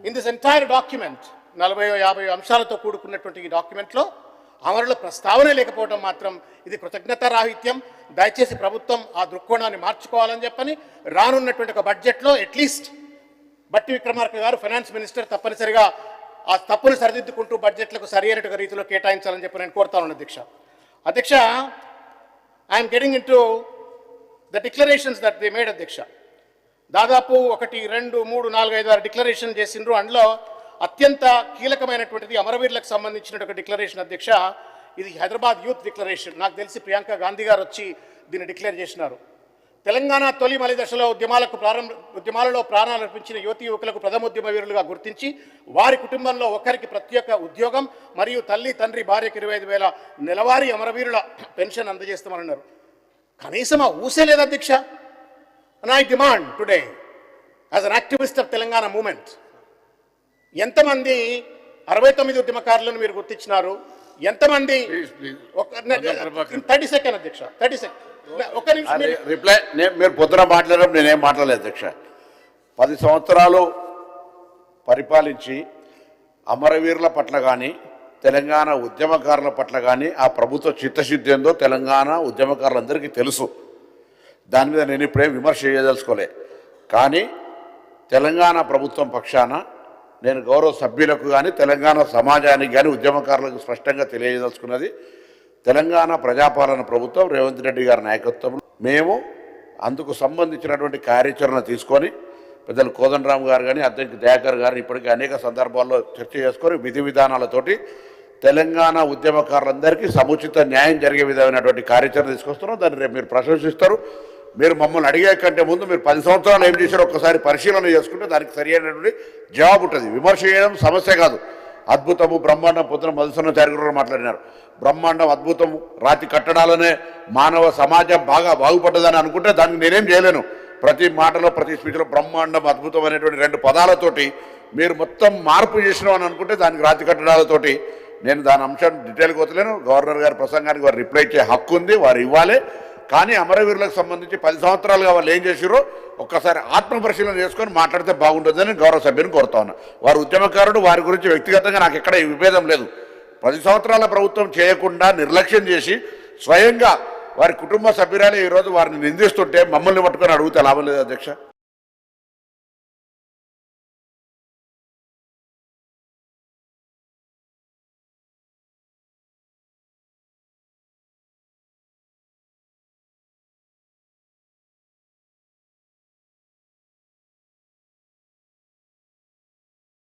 In this entire document, 40-50 అంశాలతో కూడుకున్నటువంటి ఈ డాక్యుమెంట్లో అమరుల ప్రస్తావన లేకపోవడం మాత్రం ఇది కృతజ్ఞతారాహిత్యం. దయచేసి ప్రభుత్వం ఆ దృక్కోణాన్ని మార్చుకోవాలని చెప్పని రానున్నటువంటి ఒక బడ్జెట్లో అట్లీస్ట్ బట్టి విక్రమార్క గారు ఫైనాన్స్ మినిస్టర్ తప్పనిసరిగా ఆ తప్పును సరిదిద్దుకుంటూ బడ్జెట్లకు సరైన రీతిలో కేటాయించాలని చెప్పి నేను కోరుతాను అధ్యక్ష. I'm getting in to the declarations that they made అధ్యక్ష. దాదాపు 1, 2, 3, 4, 5, 6 డిక్లరేషన్ చేసిండ్రు. అందులో అత్యంత కీలకమైనటువంటిది అమరవీరులకు సంబంధించిన ఒక డిక్లరేషన్ అధ్యక్ష. ఇది హైదరాబాద్ యూత్ డిక్లరేషన్. నాకు తెలిసి ప్రియాంక గాంధీ గారు వచ్చి దీన్ని డిక్లేర్ చేసినారు. తెలంగాణ తొలి మలి దశలో ఉద్యమాలలో ప్రాణాలు అర్పించిన యువతీ యువకులకు ప్రథమోద్యమ వీరులుగా గుర్తించి వారి కుటుంబంలో ఒకరికి ప్రత్యేక ఉద్యోగం మరియు తల్లి తండ్రి భార్యకు 25,000 నెలవారీ అమరవీరుల పెన్షన్ అందజేస్తామన్నారు. కనీసం ఆ ఊసే లేదు అధ్యక్ష. And I demand today, as an activist of Telangana movement, ఎంతమంది 69 ఉద్యమకారులను మీరు గుర్తించినారు? ఎంతమంది? 30 సెకండ్ అధ్యక్ష, 30 సెకండ్. ఒక నిమిషం రిప్లై. మీరు పొద్దున మాట్లాడడం నేనేం మాట్లాడలేదు అధ్యక్ష. 10 సంవత్సరాలు పరిపాలించి అమరవీరుల పట్ల కానీ తెలంగాణ ఉద్యమకారుల పట్ల కానీ ఆ ప్రభుత్వ చిత్తశుద్ధి ఏందో తెలంగాణ ఉద్యమకారులందరికీ తెలుసు. దాని మీద నేను ఇప్పుడేం విమర్శ చేయదలుచుకోలే. కానీ తెలంగాణ ప్రభుత్వం పక్షాన నేను గౌరవ సభ్యులకు కానీ తెలంగాణ సమాజానికి కానీ ఉద్యమకారులకు స్పష్టంగా తెలియదలుచుకున్నది, తెలంగాణ ప్రజాపాలన ప్రభుత్వం రేవంత్ రెడ్డి గారి నాయకత్వంలో మేము అందుకు సంబంధించినటువంటి కార్యాచరణ తీసుకొని పెద్దలు కోదండరామ్ గారు కానీ అధ్యక్ష దయాకర్ గారిని ఇప్పటికీ అనేక సందర్భాల్లో చర్చ చేసుకొని విధి విధానాలతోటి తెలంగాణ ఉద్యమకారులందరికీ సముచిత న్యాయం జరిగే విధమైనటువంటి కార్యాచరణ తీసుకొస్తున్నాం. దాన్ని రేపు మీరు ప్రశంసిస్తారు. మీరు మమ్మల్ని అడిగే కంటే ముందు మీరు 10 సంవత్సరాలు ఏం చేశారో ఒక్కసారి పరిశీలన చేసుకుంటే దానికి సరి అయినటువంటి జవాబు ఉంటుంది. విమర్శ చేయడం సమస్య కాదు. అద్భుతము బ్రహ్మాండం పొద్దున మధుసూదన్ గారు మాట్లాడినారు. బ్రహ్మాండం అద్భుతం రాతి కట్టడాలనే మానవ సమాజం బాగా బాగుపడ్డదని అనుకుంటే దానికి నేనేం చేయలేను. ప్రతి మాటలో ప్రతి స్పీచ్లో బ్రహ్మాండం అద్భుతం అనేటువంటి 2 పదాలతోటి మీరు మొత్తం మార్పు చేసినాం అని అనుకుంటే దానికి రాతి కట్టడాలతోటి నేను దాని అంశాన్ని డీటెయిల్గా వస్తలేను. గవర్నర్ గారి ప్రసంగానికి వారు రిప్లై ఇచ్చే హక్కు ఉంది, వారు ఇవ్వాలి. కానీ అమరవీరులకు సంబంధించి 10 సంవత్సరాలుగా వాళ్ళు ఏం చేసిరో ఒక్కసారి ఆత్మపరిశీలన చేసుకొని మాట్లాడితే బాగుంటుందని గౌరవ సభ్యుని కోరుతా ఉన్నా. వారు ఉద్యమకారుడు, వారి గురించి వ్యక్తిగతంగా నాకు ఎక్కడ విభేదం లేదు. 10 సంవత్సరాల ప్రభుత్వం చేయకుండా నిర్లక్ష్యం చేసి స్వయంగా వారి కుటుంబ సభ్యురాలే ఈరోజు వారిని నిందిస్తుంటే మమ్మల్ని పట్టుకొని అడిగితే లాభం లేదు అధ్యక్ష.